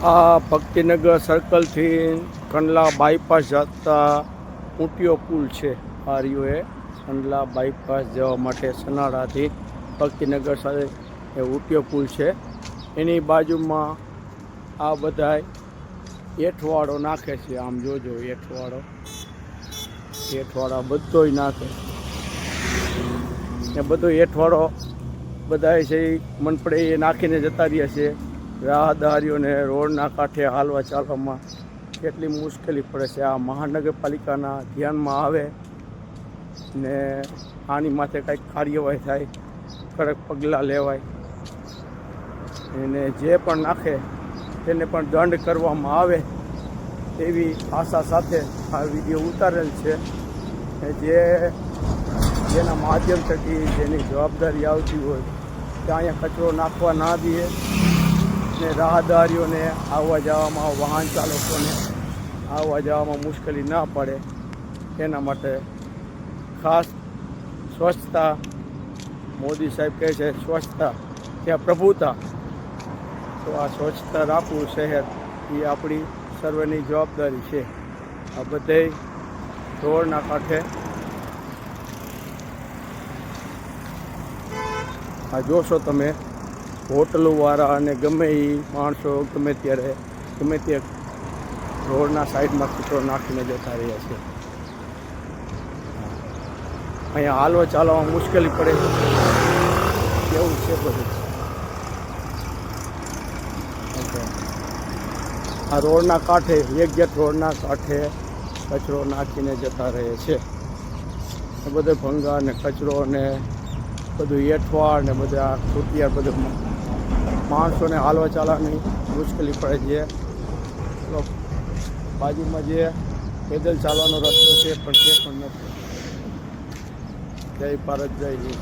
આ ભક્તિનગર સર્કલથી કંડલા બાયપાસ જતા ઊંટિયો પુલ છે. આ રહ્યો એ કંડલા બાયપાસ જવા માટે સનાડાથી ભક્તિનગર સાથે એ ઊંટિયો પુલ છે. એની બાજુમાં આ બધાય એઠવાડો નાખે છે. આમ જોજો, એઠવાડા બધોય નાખે એ બધો એઠવાડો બધાય છે મન પડે એ નાખીને જતા રહ્યા છે. રાહદારીઓને રોડના કાંઠે હાલવા ચાલવામાં કેટલી મુશ્કેલી પડે છે. આ મહાનગરપાલિકાના ધ્યાનમાં આવે ને આની માથે કંઈક કાર્યવાહી થાય, કડક પગલાં લેવાય અને જે પણ નાખે તેને પણ દંડ કરવામાં આવે એવી આશા સાથે આ વિડીયો ઉતારેલ છે. જેના માધ્યમ થકી જેની જવાબદારી આવતી હોય કે અહીંયા કચરો નાખવા ના દે ને રાહદારીઓને આવવા જવામાં, વાહન ચાલકોને આવવા જવામાં મુશ્કેલી ના પડે એના માટે ખાસ સ્વચ્છતા, મોદી સાહેબ કહે છે સ્વચ્છતા ત્યાં પ્રભુતા, તો આ સ્વચ્છતા રાખવું શહેર એ આપણી સર્વની જવાબદારી છે. આ બધે રોડના કાંઠે આ જોશો તમે, હોટલોવાળા અને ગમે એ માણસો ગમે ત્યારે ગમે તે રોડના સાઈડમાં કચરો નાખીને જતા રહ્યા છે. અહીંયા હાલવા ચાલવામાં મુશ્કેલી પડે એવું છે બધું. આ રોડના કાંઠે એક રોડના કાંઠે કચરો નાખીને જતા રહે છે. એ બધો ભંગાર ને કચરો ને બધું એઠવાડ ને બધા ખૂટિયા બધું માણસોને હાલવા ચાલવાની મુશ્કેલી પડે છે. બાજુમાં જે પેદલ ચાલવાનો રસ્તો છે પણ તે પણ નથી. જય ભારત, જય હિન્દ.